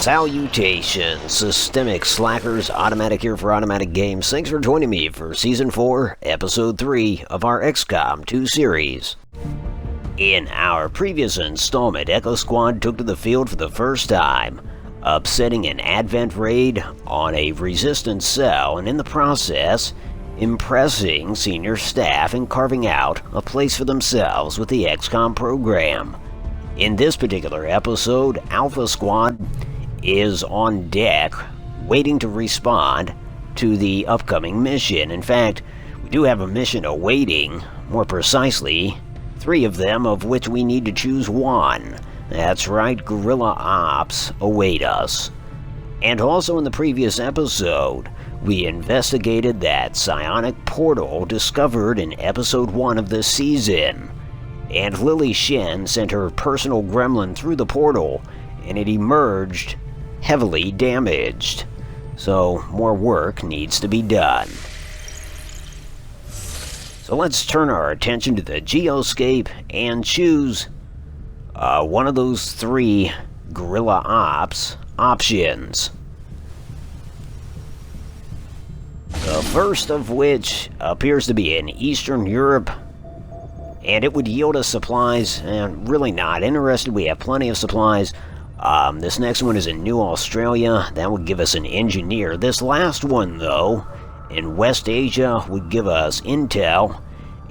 Salutations, systemic slackers, automatic here for automatic games. Thanks for joining me for Season 4, Episode 3 of our XCOM 2 series. In our previous installment, Echo Squad took to the field for the first time, upsetting an Advent raid on a resistance cell, and in the process, impressing senior staff and carving out a place for themselves with the XCOM program. In this particular episode, Alpha Squad is on deck, waiting to respond to the upcoming mission. In fact, we do have a mission awaiting, more precisely, 3 of them, of which we need to choose one. That's right, guerrilla ops await us. And also in the previous episode, we investigated that psionic portal discovered in episode 1 of this season. And Lily Shen sent her personal gremlin through the portal, and it emerged heavily damaged. So more work needs to be done. So let's turn our attention to the geoscape and choose one of those 3 guerrilla ops options. The first of which appears to be in Eastern Europe, and it would yield us supplies, and really not interested. We have plenty of supplies. This next one is in New Australia. That would give us an engineer. This last one, though, in West Asia, would give us intel,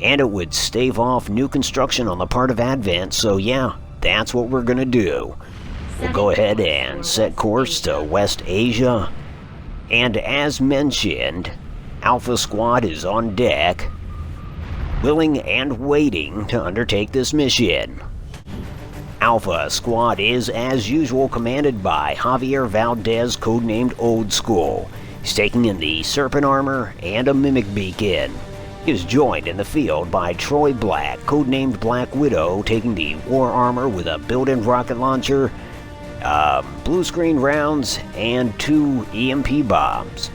and it would stave off new construction on the part of Advent. So yeah, that's what we're gonna do. We'll go ahead and set course to West Asia. And as mentioned, Alpha Squad is on deck, willing and waiting to undertake this mission. Alpha Squad is, as usual, commanded by Javier Valdez, codenamed Old School. He's taking in the Serpent Armor and a Mimic Beacon. He is joined in the field by Troy Black, codenamed Blackwidow, taking the War Armor with a built-in rocket launcher, blue screen rounds, and 2 EMP bombs.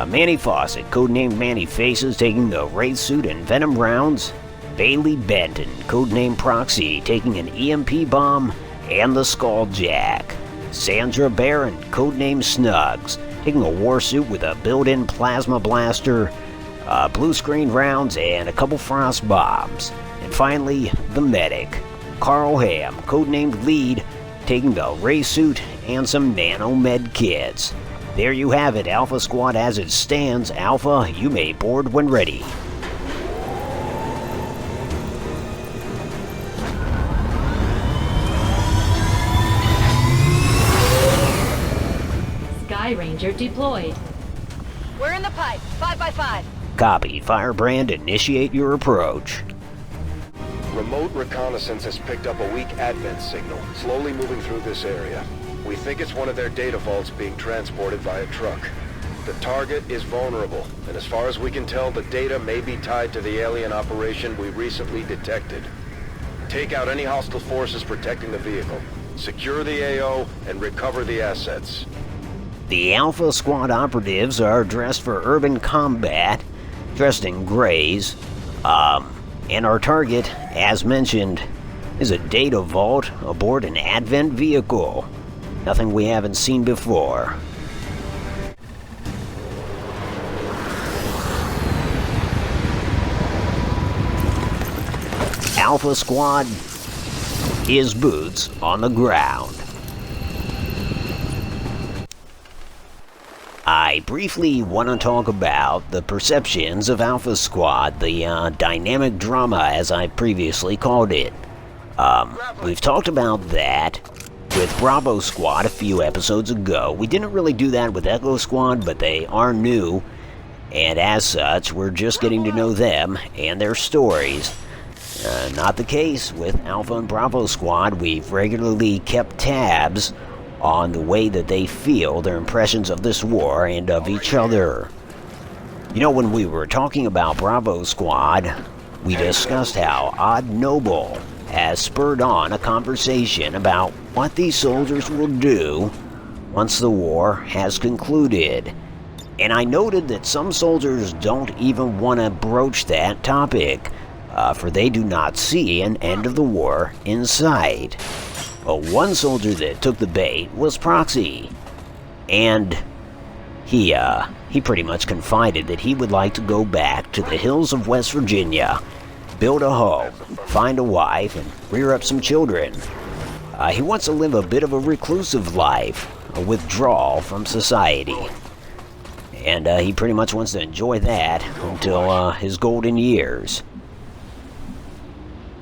Manny Fawcett, codenamed Manny Faces, taking the Wraith Suit and Venom rounds. Benton, codenamed Proxy, taking an EMP bomb and the Skulljack. Sandra Baron, codenamed Snuggs, taking a war suit with a built-in plasma blaster, blue screen rounds, and a couple frost bombs. And finally, the medic, Karl Hamm, codenamed Lead, taking the Ray suit and some nano med kits. There you have it, Alpha Squad as it stands. Alpha, you may board when ready. Sky Ranger deployed. We're in the pipe, 5x5. Copy. Firebrand, initiate your approach. Remote reconnaissance has picked up a weak Advent signal, slowly moving through this area. We think it's one of their data vaults being transported via truck. The target is vulnerable, and as far as we can tell, the data may be tied to the alien operation we recently detected. Take out any hostile forces protecting the vehicle. Secure the AO and recover the assets. The Alpha Squad operatives are dressed for urban combat, dressed in grays, and our target, as mentioned, is a data vault aboard an Advent vehicle. Nothing we haven't seen before. Alpha Squad is boots on the ground. I briefly want to talk about the perceptions of Alpha Squad, the dynamic drama as I previously called it. We've talked about that with Bravo Squad a few episodes ago. We didn't really do that with Echo Squad, but they are new, and as such, we're just getting to know them and their stories. Not the case with Alpha and Bravo Squad. We've regularly kept tabs on the way that they feel, their impressions of this war and of each other. You know, when we were talking about Bravo Squad, we discussed how Odd Noble has spurred on a conversation about what these soldiers will do once the war has concluded. And I noted that some soldiers don't even want to broach that topic, for they do not see an end of the war in sight. Well, one soldier that took the bait was Proxy, and he pretty much confided that he would like to go back to the hills of West Virginia, build a home, find a wife, and rear up some children. He wants to live a bit of a reclusive life, a withdrawal from society. And he pretty much wants to enjoy that until his golden years.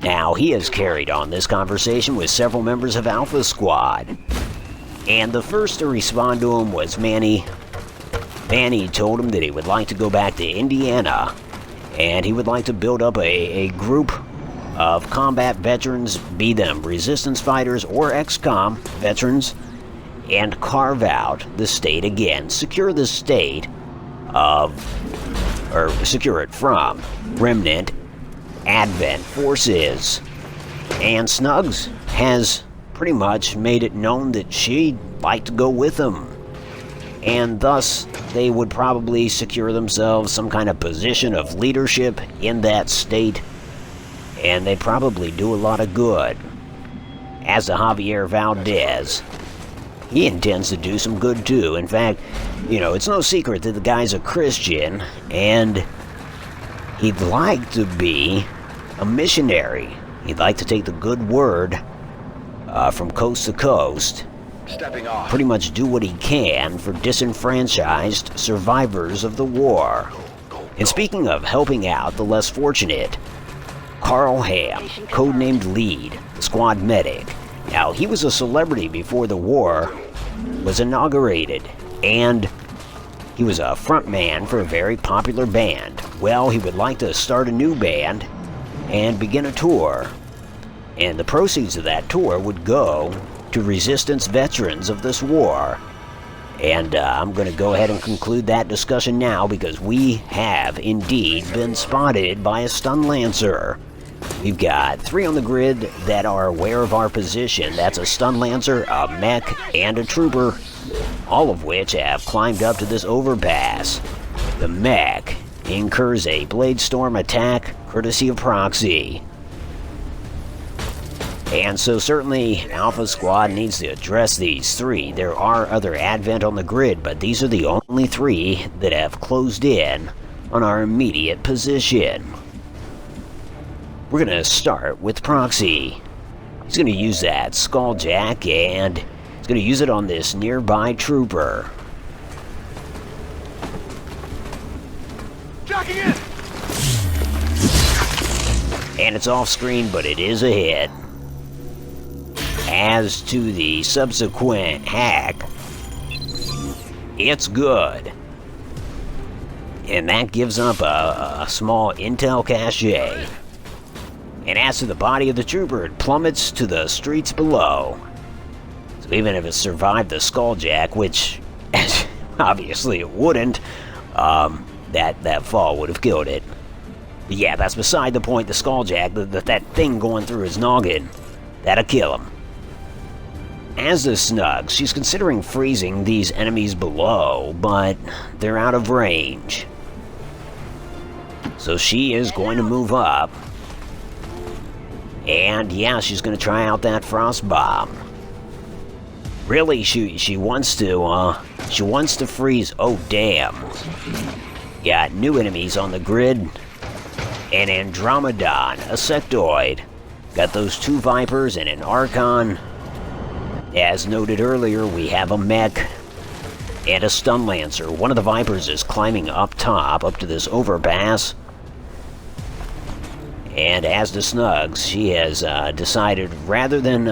Now, he has carried on this conversation with several members of Alpha Squad. And the first to respond to him was Manny. Manny told him that he would like to go back to Indiana, and he would like to build up a group of combat veterans, be them resistance fighters or XCOM veterans, and carve out the state again. Secure the state or secure it from remnant Advent forces. And Snuggs has pretty much made it known that she'd like to go with them. And thus, they would probably secure themselves some kind of position of leadership in that state. And they'd probably do a lot of good. As to Javier Valdez, he intends to do some good too. In fact, it's no secret that the guy's a Christian, and he'd like to be a missionary. He'd like to take the good word from coast to coast. Stepping off. Pretty much do what he can for disenfranchised survivors of the war. And speaking of helping out the less fortunate, Karl Hamm, codenamed Lead, the squad medic. Now, he was a celebrity before the war was inaugurated, and he was a frontman for a very popular band. Well, he would like to start a new band and begin a tour. And the proceeds of that tour would go to resistance veterans of this war. And I'm going to go ahead and conclude that discussion now, because we have indeed been spotted by a stun lancer. We've got 3 on the grid that are aware of our position. That's a stun lancer, a mech, and a trooper, all of which have climbed up to this overpass. The mech incurs a blade storm attack courtesy of Proxy. And so certainly Alpha Squad needs to address these 3. There are other Advent on the grid, but these are the only 3 that have closed in on our immediate position. We're going to start with Proxy. He's going to use that Skulljack, and he's going to use it on this nearby trooper. Jacking in! And it's off screen, but it is a hit. As to the subsequent hack, it's good. And that gives up a small intel cache. And as to the body of the trooper, it plummets to the streets below. So even if it survived the Skulljack, which obviously it wouldn't, that fall would have killed it. But yeah, that's beside the point. The Skulljack, that thing going through his noggin, that'll kill him. As to Snuggs, she's considering freezing these enemies below, but they're out of range. So she is going to move up. And yeah, she's going to try out that frost bomb. Really, she wants to freeze. Oh damn! Got new enemies on the grid. An Andromedon, a sectoid. Got those 2 Vipers and an Archon. As noted earlier, we have a mech and a stun lancer. One of the Vipers is climbing up top, up to this overpass. And as to Snuggs, she has decided rather than,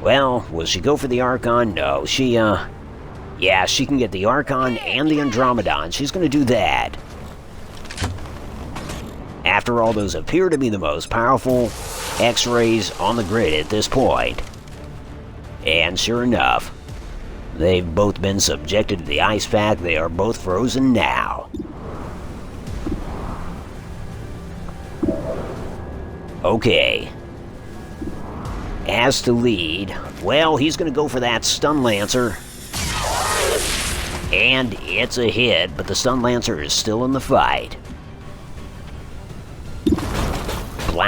well, will she go for the Archon? No, yeah, she can get the Archon and the Andromedon. She's going to do that. After all, those appear to be the most powerful X-rays on the grid at this point. And sure enough, they've both been subjected to the ice pack. They are both frozen now. Okay. As to Lead, well, he's going to go for that stun lancer. And it's a hit, but the stun lancer is still in the fight.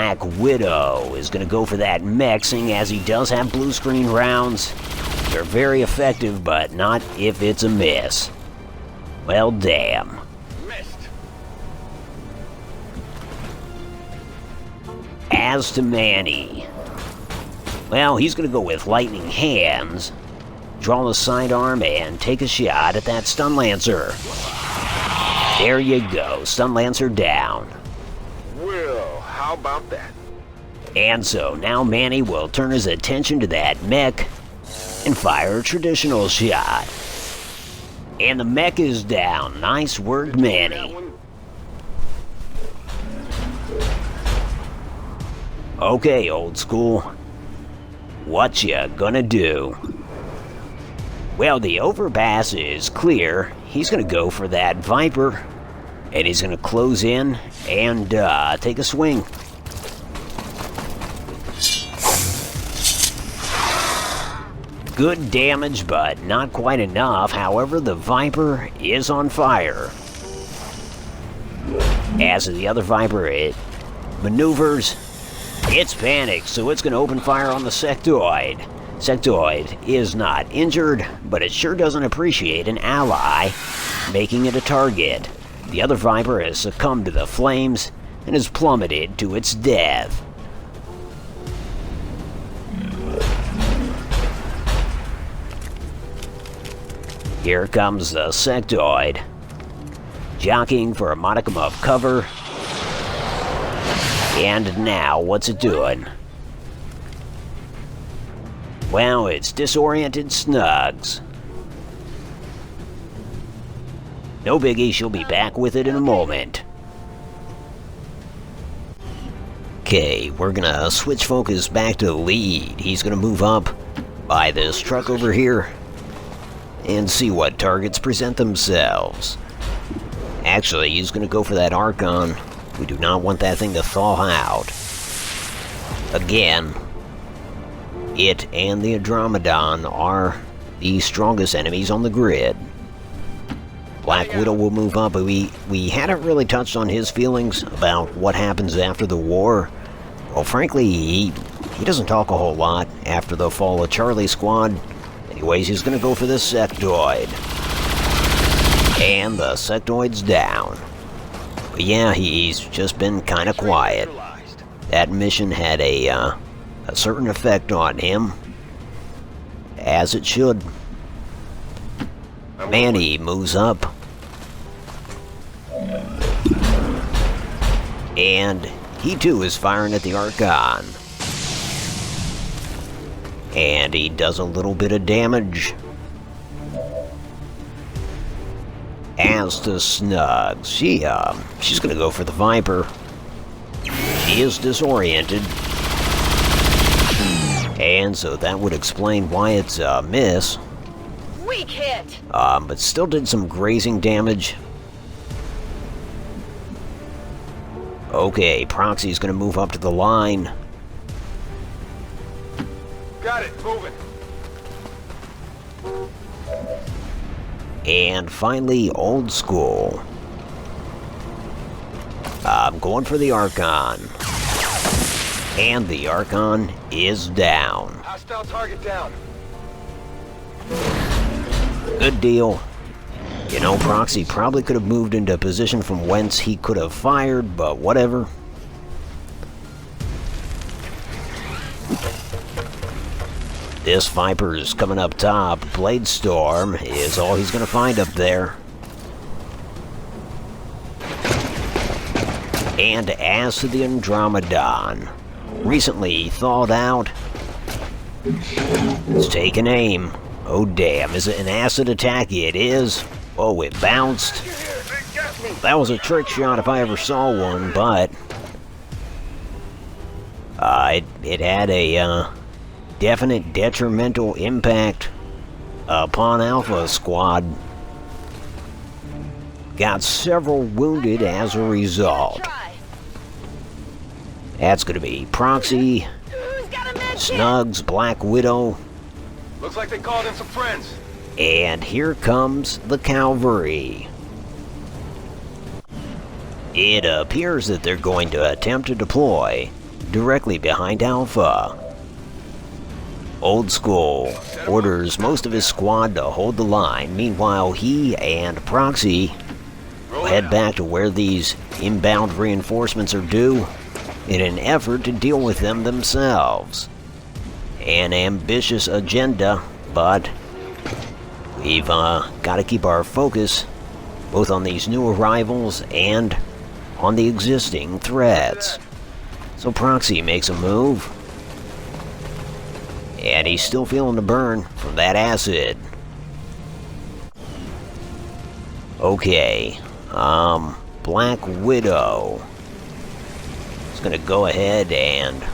Blackwidow is going to go for that mech, seeing as he does have blue screen rounds. They're very effective, but not if it's a miss. Well, damn. Missed. As to Manny, well, he's going to go with lightning hands, draw the sidearm, and take a shot at that stun lancer. There you go, stun lancer down. Well, how about that? And so now Manny will turn his attention to that mech and fire a traditional shot. And the mech is down. Nice work, Manny. Okay, old school. What ya gonna do? Well, the overpass is clear. He's gonna go for that Viper. And he's gonna close in and take a swing. Good damage, but not quite enough. However, the Viper is on fire. As the other Viper, it maneuvers. It's panicked, so it's going to open fire on the sectoid. Sectoid is not injured, but it sure doesn't appreciate an ally, making it a target. The other Viper has succumbed to the flames and has plummeted to its death. Here comes the sectoid, jockeying for a modicum of cover. And now, what's it doing? Well, it's disoriented Snuggs. No biggie, she'll be back with it in a moment. Okay, we're gonna switch focus back to the lead. He's gonna move up by this truck over here and see what targets present themselves. Actually, he's gonna go for that Archon. We do not want that thing to thaw out. Again, it and the Andromedon are the strongest enemies on the grid. Blackwidow will move up, but we hadn't really touched on his feelings about what happens after the war. Well, frankly, he doesn't talk a whole lot after the fall of Charlie Squad. Anyways, he's gonna go for this sectoid. And the sectoid's down. But yeah, he's just been kind of quiet. That mission had a certain effect on him. As it should. Manny moves up. And he too is firing at the Archon. And he does a little bit of damage. As to Snuggs, she's gonna go for the Viper. She is disoriented. And so that would explain why it's a miss. Weak hit. But still did some grazing damage. Okay, Proxy's gonna move up to the line. Got it, moving. And finally, old school. I'm going for the Archon. And the Archon is down. Hostile target down. Good deal. You know, Proxy probably could have moved into a position from whence he could have fired, but whatever. This Viper's coming up top. Bladestorm is all he's going to find up there. And as to the Andromedon, recently thawed out. It's taking aim. Oh damn, is it an acid attack? It is. Oh, it bounced. That was a trick shot if I ever saw one, but it had a definite detrimental impact upon Alpha Squad. Got several wounded as a result. That's gonna be Proxy, Snuggs, Blackwidow. Looks like they called in some friends. And here comes the cavalry. It appears that they're going to attempt to deploy directly behind Alpha. Old School orders most of his squad to hold the line. Meanwhile, he and Proxy will head back to where these inbound reinforcements are due in an effort to deal with them themselves. An ambitious agenda, but we've got to keep our focus both on these new arrivals and on the existing threats. So Proxy makes a move, and he's still feeling the burn from that acid. Okay, Blackwidow is gonna go ahead and,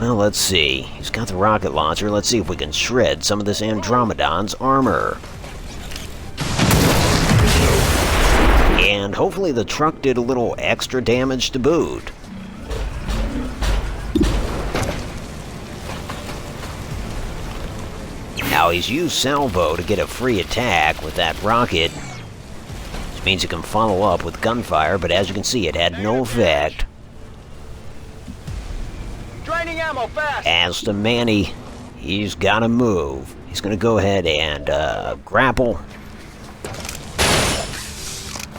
well, let's see. He's got the rocket launcher. Let's see if we can shred some of this Andromedon's armor. And hopefully the truck did a little extra damage to boot. Now he's used salvo to get a free attack with that rocket, which means he can follow up with gunfire, but as you can see, it had no effect. Draining ammo fast. As to Manny, he's got to move. He's going to go ahead and grapple.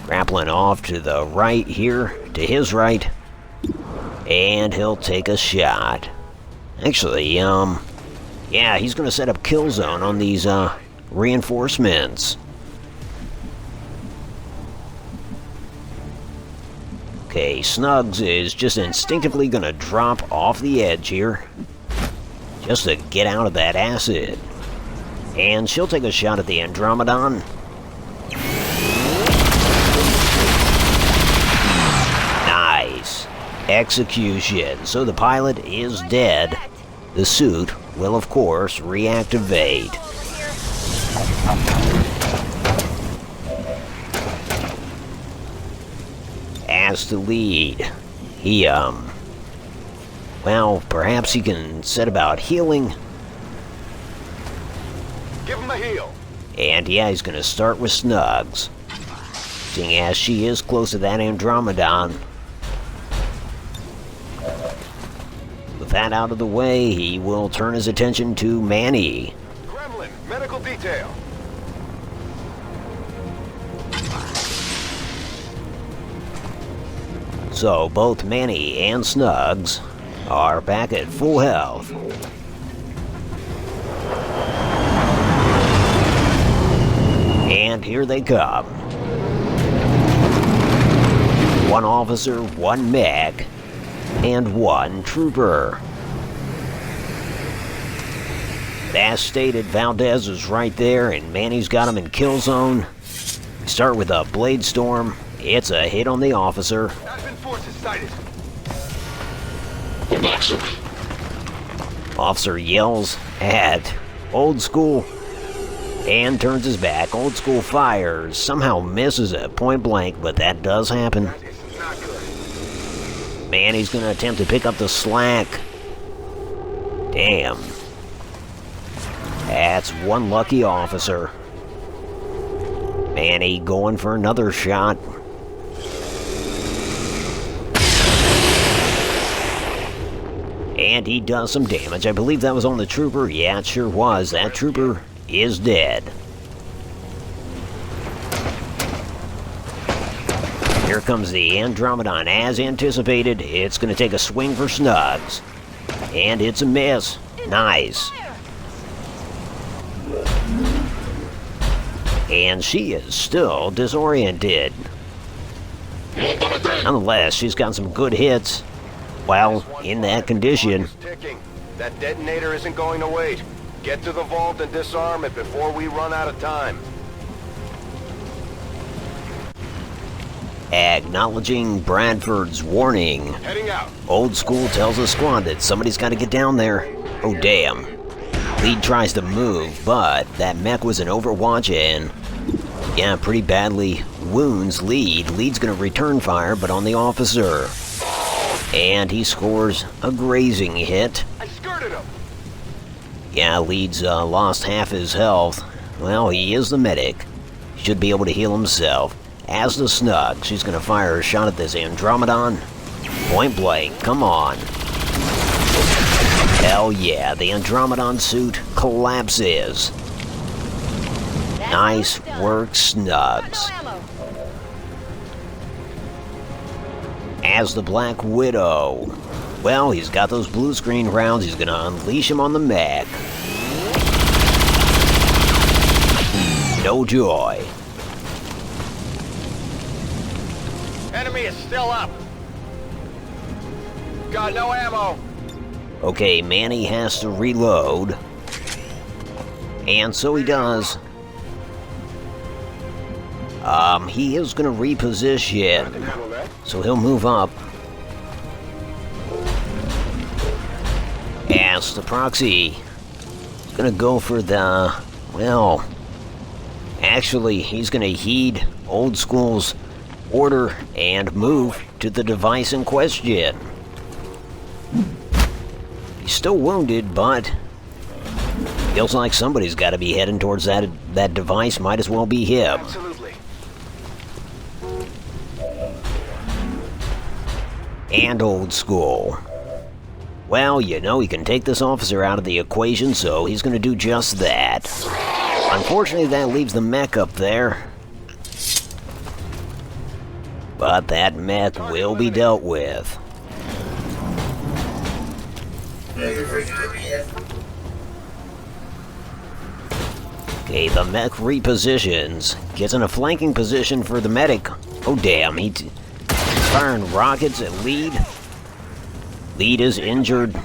Grappling off to the right here, to his right, and he'll take a shot. Actually, yeah, he's going to set up kill zone on these reinforcements. Okay, Snuggs is just instinctively going to drop off the edge here, just to get out of that acid. And she'll take a shot at the Andromedon. Nice. Execution. So the pilot is dead. The suit will, of course, reactivate. As to lead, he, well, perhaps he can set about healing. Give him a heal. And yeah, he's gonna start with Snuggs, seeing as she is close to that Andromedon. With that out of the way, he will turn his attention to Manny. Gremlin, medical detail. So both Manny and Snuggs are back at full health. And here they come. One officer, one mech, and one trooper. As stated, Valdez is right there, and Manny's got him in kill zone. We start with a blade storm. It's a hit on the officer. Advent forces sighted. Officer yells at Old School and turns his back. Old School fires, somehow misses it point blank, but that does happen. It's not good. Manny's gonna attempt to pick up the slack. Damn. That's one lucky officer. Manny going for another shot. And he does some damage. I believe that was on the trooper. Yeah, it sure was. That trooper is dead. Here comes the Andromedon as anticipated. It's going to take a swing for Snuggs. And it's a miss. Nice. And she is still disoriented. Nonetheless, she's got some good hits. Well, in that condition. That detonator isn't going to wait. Get to the vault and disarm it before we run out of time. Acknowledging Bradford's warning. Heading out. Old School tells the squad that somebody's got to get down there. Oh, damn. Lead tries to move, but that mech was an Overwatch and, yeah, pretty badly wounds Lead. Lead's going to return fire, but on the officer. And he scores a grazing hit. I skirted him. Yeah, Lead's lost half his health. Well, he is the medic. Should be able to heal himself. As the Snug, she's going to fire a shot at this Andromedon. Point blank, come on. Hell yeah, the Andromedon suit collapses. Nice work, Snuggs. As the Black Widow. Well, he's got those blue screen rounds. He's gonna unleash him on the mech. No joy. Enemy is still up. Got no ammo. Okay, Manny has to reload. And so he does. He is gonna reposition. So he'll move up. As the Proxy is gonna go for the, well, actually he's gonna heed Old School's order and move to the device in question. He's still wounded, but feels like somebody's got to be heading towards that device. Might as well be him. Absolutely. And Old School. Well, you know, he can take this officer out of the equation, so he's going to do just that. Unfortunately, that leaves the mech up there. But that mech will be dealt with. Okay, the mech repositions. Gets in a flanking position for the medic. Oh damn, he's firing rockets at Lead. Lead is injured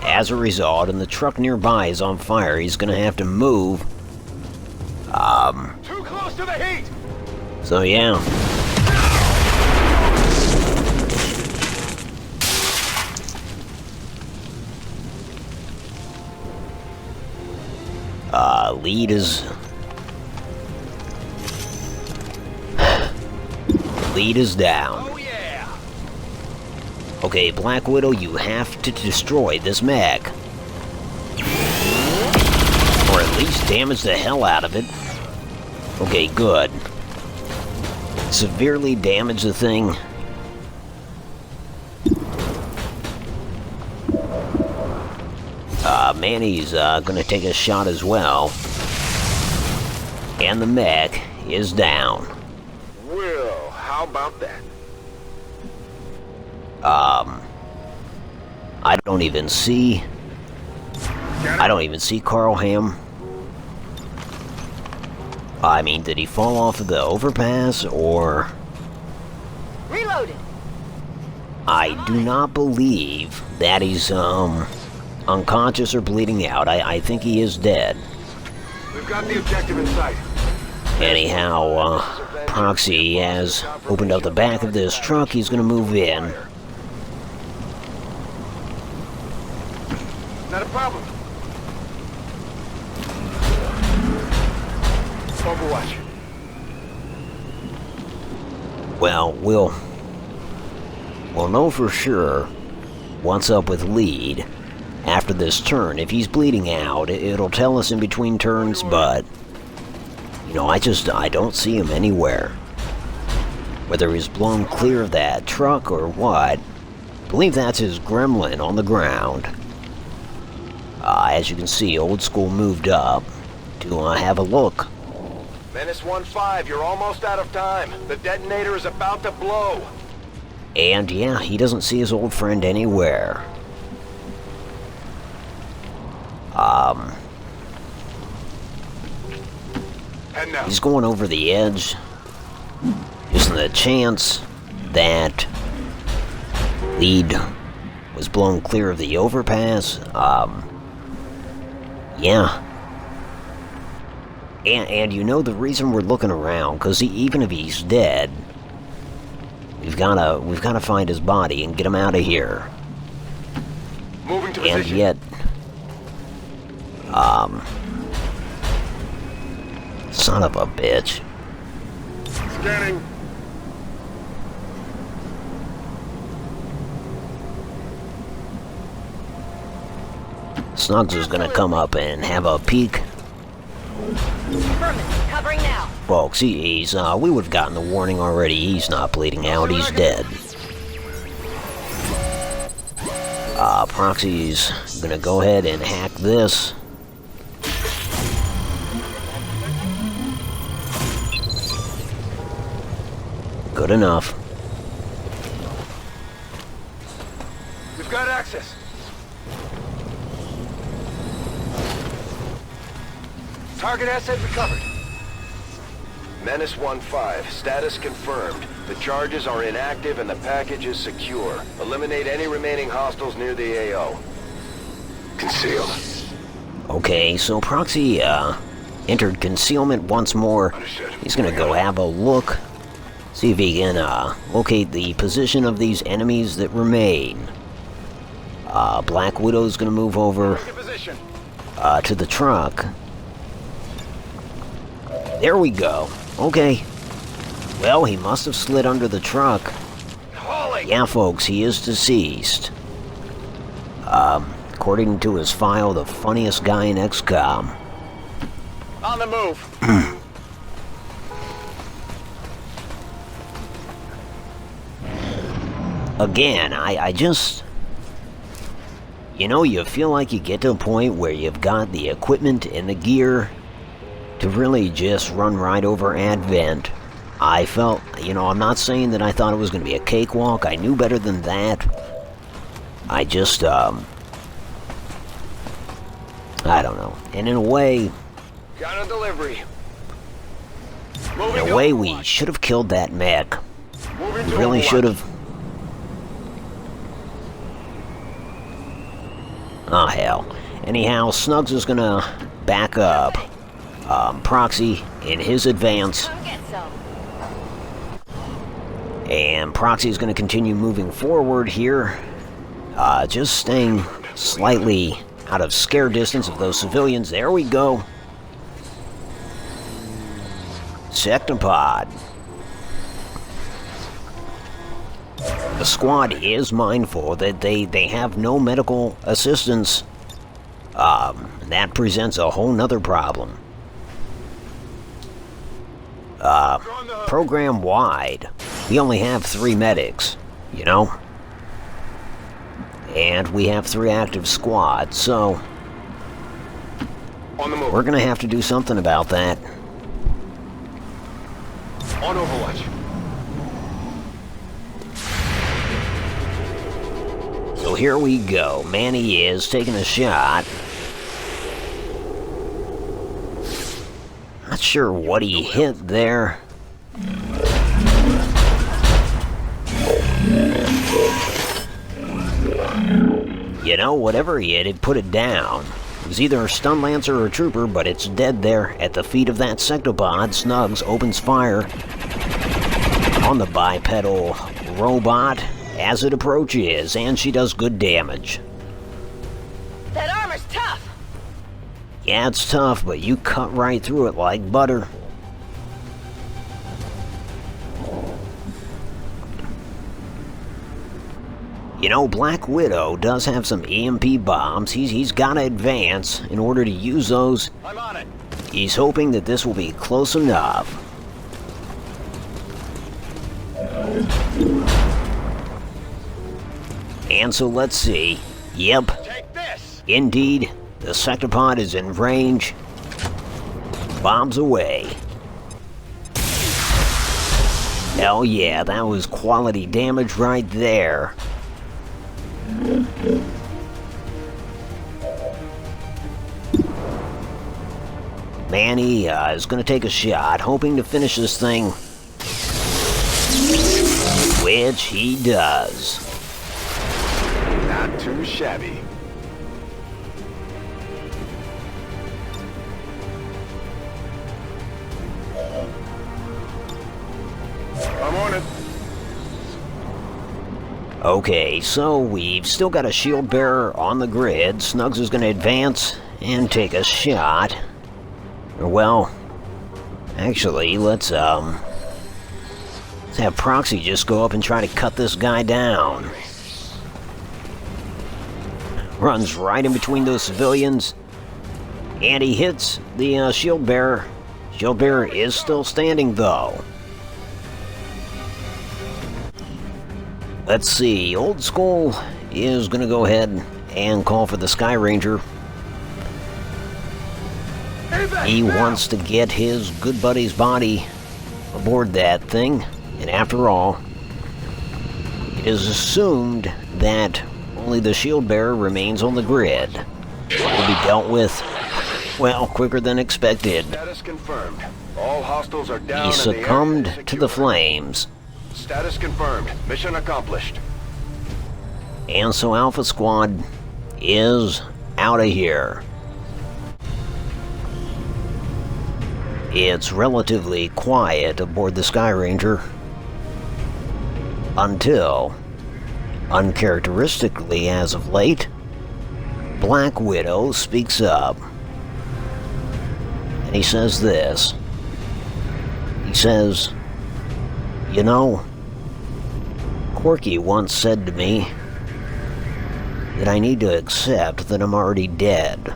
as a result, and the truck nearby is on fire. He's gonna have to move. Too close to the heat. So yeah. Lead is... Lead is down. Oh yeah. Okay, Black Widow, you have to destroy this mech. Or at least damage the hell out of it. Okay, good. Severely damage the thing. Manny's gonna take a shot as well. And the mech is down. Well, how about that? I don't even see Karl Hamm. I mean, did he fall off of the overpass, or... Reloaded. I do not believe that he's, unconscious or bleeding out. I think he is dead. We've got the objective in sight. Anyhow, Proxy has opened up the back of this truck. He's gonna move in. Not a problem. Overwatch. Well, we'll know for sure what's up with Lead after this turn. If he's bleeding out, it'll tell us in between turns, but you know, I don't see him anywhere. Whether he's blown clear of that truck or what, I believe that's his gremlin on the ground. As you can see, Old School moved up to have a look. Menace 1-5, you're almost out of time. The detonator is about to blow. And yeah, he doesn't see his old friend anywhere. And now. He's going over the edge, using the chance that Lead was blown clear of the overpass. Yeah. And you know the reason we're looking around, because even if he's dead, we've gotta find his body and get him out of here. Moving to And position. yet, son of a bitch. Scanning. Snuggs is gonna come up and have a peek. Affirmative. Covering now. Folks, he's, we would've gotten the warning already. He's not bleeding out, he's dead. Proxy's gonna go ahead and hack this. Good enough. We've got access. Target asset recovered. Menace 1-5, status confirmed. The charges are inactive and the package is secure. Eliminate any remaining hostiles near the AO. Conceal. Okay, so Proxy, entered concealment once more. He's gonna go have a look. See if he can, locate the position of these enemies that remain. Blackwidow's gonna move over, to the truck. There we go. Okay. Well, he must have slid under the truck. Yeah, folks, he is deceased. According to his file, the funniest guy in XCOM. On the move. Again, I just... You know, you feel like you get to a point where you've got the equipment and the gear to really just run right over Advent. I felt, you know, I'm not saying that I thought it was going to be a cakewalk. I knew better than that. I just, I don't know. And in a way... Got a delivery. In a way, we should have killed that mech. We really should have. Oh, hell. Anyhow, Snuggs is gonna back up Proxy in his advance. Come get some. And Proxy is gonna continue moving forward here. Just staying slightly out of scare distance of those civilians. There we go. Sectopod. The squad is mindful that they have no medical assistance. That presents a whole nother problem. Program-wide, we only have 3 medics, you know? And we have 3 active squads, so... On the move. We're gonna have to do something about that. On Overwatch. So here we go. Manny is taking a shot. Not sure what he hit there. You know, whatever he hit, it put it down. It was either a stun lancer or a trooper, but it's dead there at the feet of that sectopod. Snuggs opens fire on the bipedal robot as it approaches, and she does good damage. That armor's tough. Yeah, it's tough, but you cut right through it like butter. You know, Blackwidow does have some EMP bombs. He's got to advance in order to use those. I'm on it. He's hoping that this will be close enough. And so let's see. Yep. Take this. Indeed, the sectopod is in range. Bombs away. Hell yeah, that was quality damage right there. Manny is going to take a shot, hoping to finish this thing. Which he does. Not too shabby. I'm on it. Okay, so we've still got a shield bearer on the grid. Snuggs is going to advance and take a shot. Well, actually, let's have Proxy just go up and try to cut this guy down. Runs right in between those civilians, and he hits the shield bearer. Shield bearer is still standing, though. Let's see, Old School is going to go ahead and call for the Sky Ranger. He wants to get his good buddy's body aboard that thing, and after all, it is assumed that only the shield bearer remains on the grid. It will be dealt with, well, quicker than expected. Status confirmed. All hostiles are down. He succumbed to the flames. Status confirmed. Mission accomplished. And so Alpha Squad is out of here. It's relatively quiet aboard the Sky Ranger until, uncharacteristically as of late, Blackwidow speaks up. And he says this. He says, "You know, Corky once said to me that I need to accept that I'm already dead.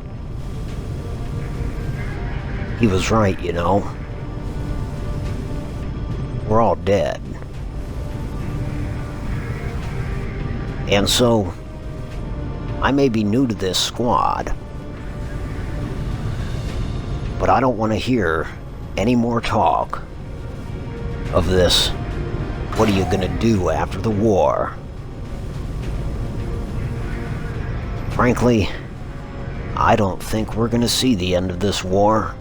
He was right, you know. We're all dead. And so, I may be new to this squad, but I don't want to hear any more talk of this, what are you gonna do after the war? Frankly, I don't think we're gonna see the end of this war."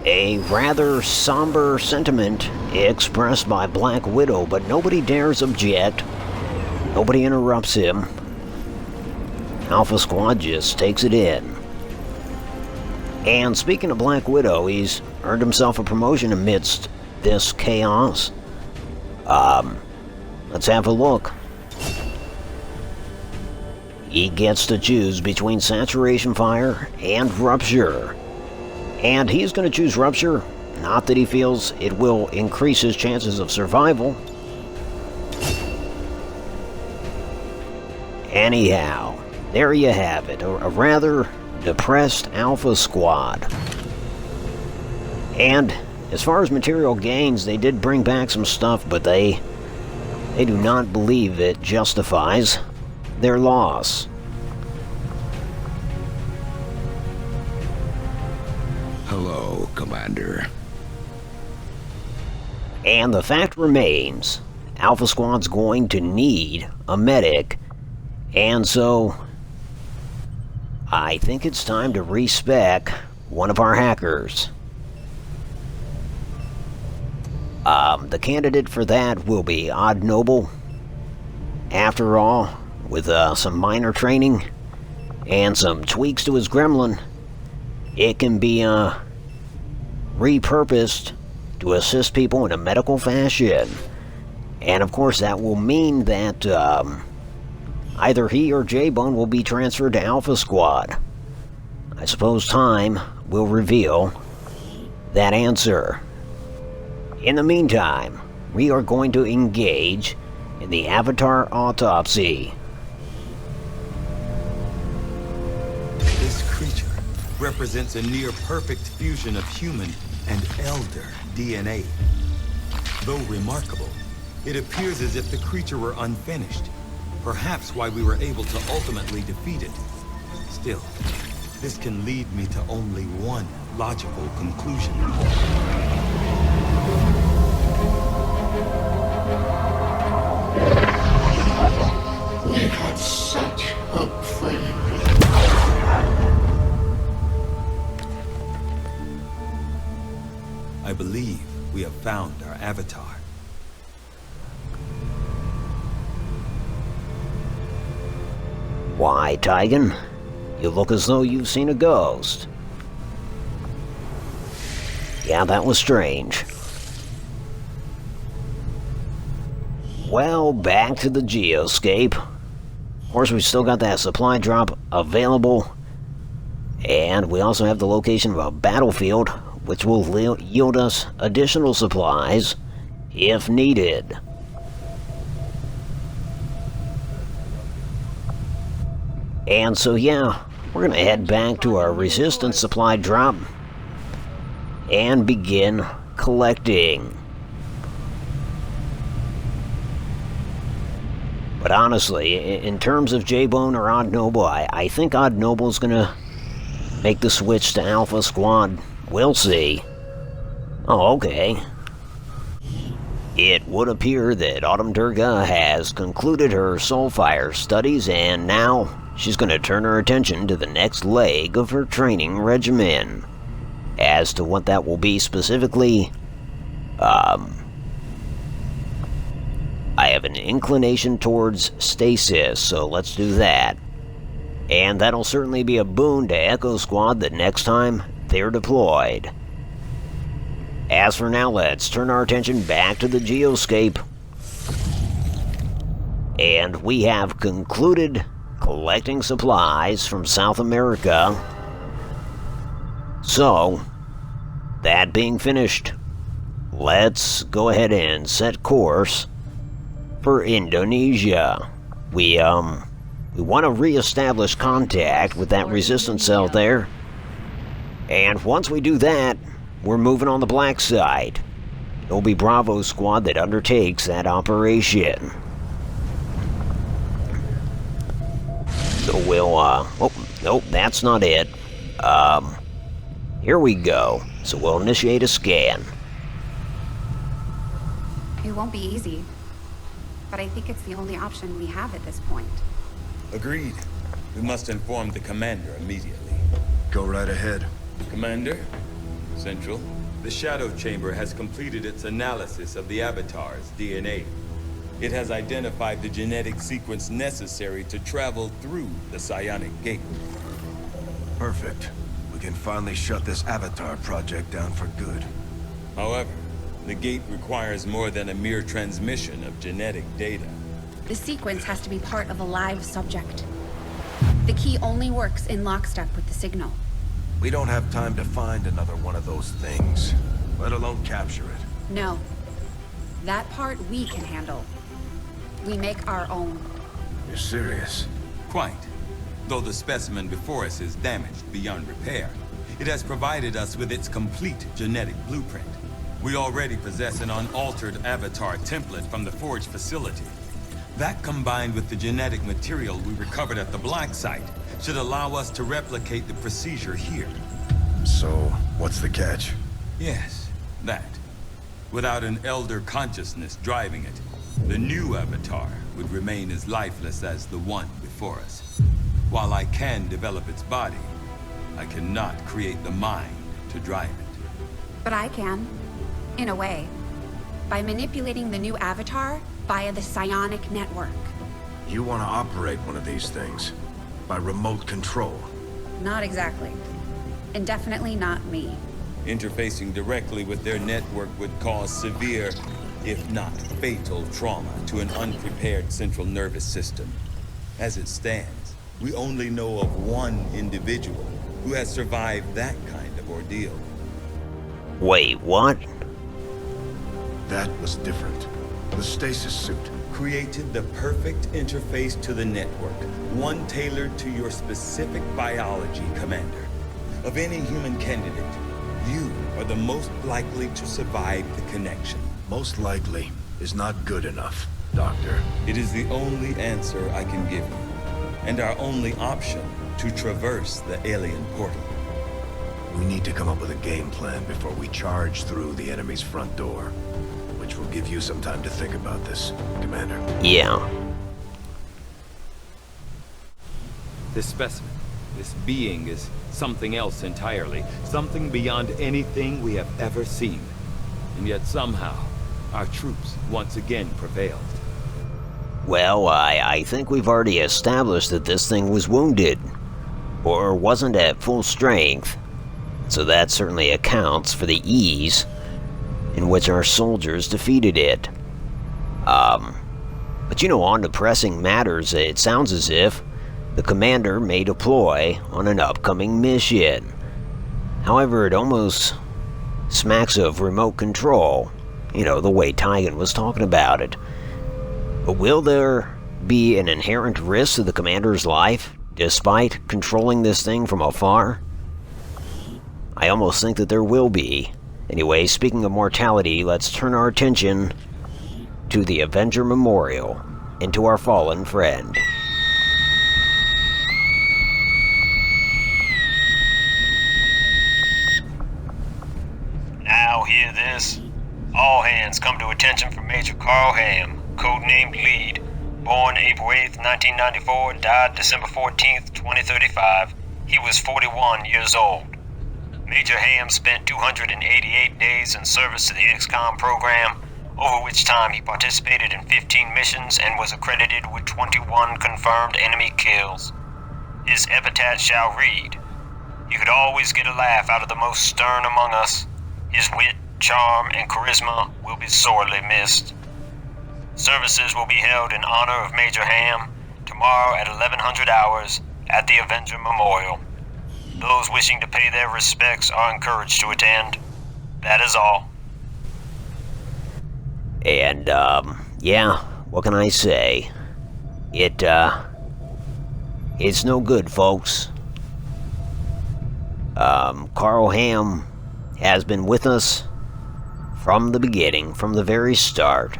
A rather somber sentiment expressed by Blackwidow, but nobody dares object. Nobody interrupts him. Alpha Squad just takes it in. And speaking of Blackwidow, he's earned himself a promotion amidst this chaos. Let's have a look. He gets to choose between saturation fire and rupture. And he's going to choose rupture, not that he feels it will increase his chances of survival. Anyhow, there you have it, a rather depressed Alpha Squad. And as far as material gains, they did bring back some stuff, but they do not believe it justifies their loss. Hello, Commander. And the fact remains, Alpha Squad's going to need a medic, and so I think it's time to respec one of our hackers. The candidate for that will be Odd Noble. After all, with some minor training and some tweaks to his gremlin, it can be repurposed to assist people in a medical fashion. And of course that will mean that either he or J-Bone will be transferred to Alpha Squad. I suppose time will reveal that answer. In the meantime, we are going to engage in the Avatar autopsy. This creature represents a near-perfect fusion of human and elder DNA. Though remarkable, it appears as if the creature were unfinished, perhaps why we were able to ultimately defeat it. Still, this can lead me to only one logical conclusion. We had such hope for you. I believe we have found our avatar. Why, Tigan? You look as though you've seen a ghost. Yeah, that was strange. Well, back to the geoscape. Of course, we've still got that supply drop available. And we also have the location of a battlefield, which will yield us additional supplies if needed. And so, yeah, we're gonna head back to our resistance supply drop and begin collecting. But honestly, in terms of J-Bone or Odd Noble, I think Odd Noble's gonna make the switch to Alpha Squad. We'll see. Oh, okay. It would appear that Autumn Durga has concluded her Soulfire studies, and now she's going to turn her attention to the next leg of her training regimen. As to what that will be specifically, I have an inclination towards stasis, so let's do that. And that'll certainly be a boon to Echo Squad the next time they're deployed. As for now, let's turn our attention back to the geoscape. And we have concluded collecting supplies from South America. So, that being finished, let's go ahead and set course for Indonesia. We want to re-establish contact with that resistance cell there. And once we do that, we're moving on the black side. It'll be Bravo Squad that undertakes that operation. So we'll, oh, nope, that's not it. Here we go. So we'll initiate a scan. It won't be easy, but I think it's the only option we have at this point. Agreed. We must inform the commander immediately. Go right ahead. Commander? Central. The Shadow Chamber has completed its analysis of the Avatar's DNA. It has identified the genetic sequence necessary to travel through the Psionic Gate. Perfect. We can finally shut this Avatar project down for good. However, the gate requires more than a mere transmission of genetic data. The sequence has to be part of a live subject. The key only works in lockstep with the signal. We don't have time to find another one of those things, let alone capture it. No. That part we can handle. We make our own. You're serious? Quite. Though the specimen before us is damaged beyond repair, it has provided us with its complete genetic blueprint. We already possess an unaltered Avatar template from the Forge facility. That, combined with the genetic material we recovered at the Black Site, should allow us to replicate the procedure here. So, what's the catch? Yes, that. Without an Elder consciousness driving it, the new Avatar would remain as lifeless as the one before us. While I can develop its body, I cannot create the mind to drive it. But I can. In a way. By manipulating the new Avatar via the psionic network. You want to operate one of these things? By remote control? Not exactly. And definitely not me. Interfacing directly with their network would cause severe, if not fatal, trauma to an unprepared central nervous system. As it stands, we only know of one individual who has survived that kind of ordeal. Wait, what? That was different. The stasis suit. Created the perfect interface to the network, one tailored to your specific biology, Commander. Of any human candidate, you are the most likely to survive the connection. Most likely is not good enough, Doctor. It is the only answer I can give you, and our only option to traverse the alien portal. We need to come up with a game plan before we charge through the enemy's front door. Which will give you some time to think about this, Commander. Yeah. This specimen, this being is something else entirely. Something beyond anything we have ever seen. And yet somehow, our troops once again prevailed. Well, I think we've already established that this thing was wounded. Or wasn't at full strength. So that certainly accounts for the ease in which our soldiers defeated it. But you know, on to pressing matters, it sounds as if the commander may deploy on an upcoming mission. However, it almost smacks of remote control, you know, the way Tygan was talking about it. But will there be an inherent risk to the commander's life, despite controlling this thing from afar? I almost think that there will be. Anyway, speaking of mortality, let's turn our attention to the Avenger Memorial into our fallen friend. Now hear this. All hands come to attention for Major Karl Hamm, codenamed Lead. Born April 8th, 1994, died December 14th, 2035. He was 41 years old. Major Hamm spent 288 days in service to the XCOM program, over which time he participated in 15 missions and was accredited with 21 confirmed enemy kills. His epitaph shall read, "He could always get a laugh out of the most stern among us. His wit, charm, and charisma will be sorely missed." Services will be held in honor of Major Hamm tomorrow at 1100 hours at the Avenger Memorial. Those wishing to pay their respects are encouraged to attend. That is all. And, yeah, what can I say? It's no good, folks. Karl Hamm has been with us from the beginning, from the very start.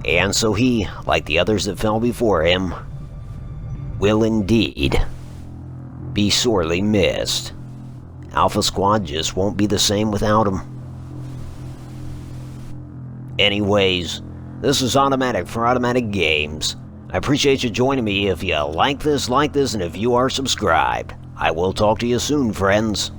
And so he, like the others that fell before him, will indeed be sorely missed. Alpha Squad just won't be the same without him. Anyways, this is Automatic for Automatic Games. I appreciate you joining me. If you like this, and if you are subscribed. I will talk to you soon, friends.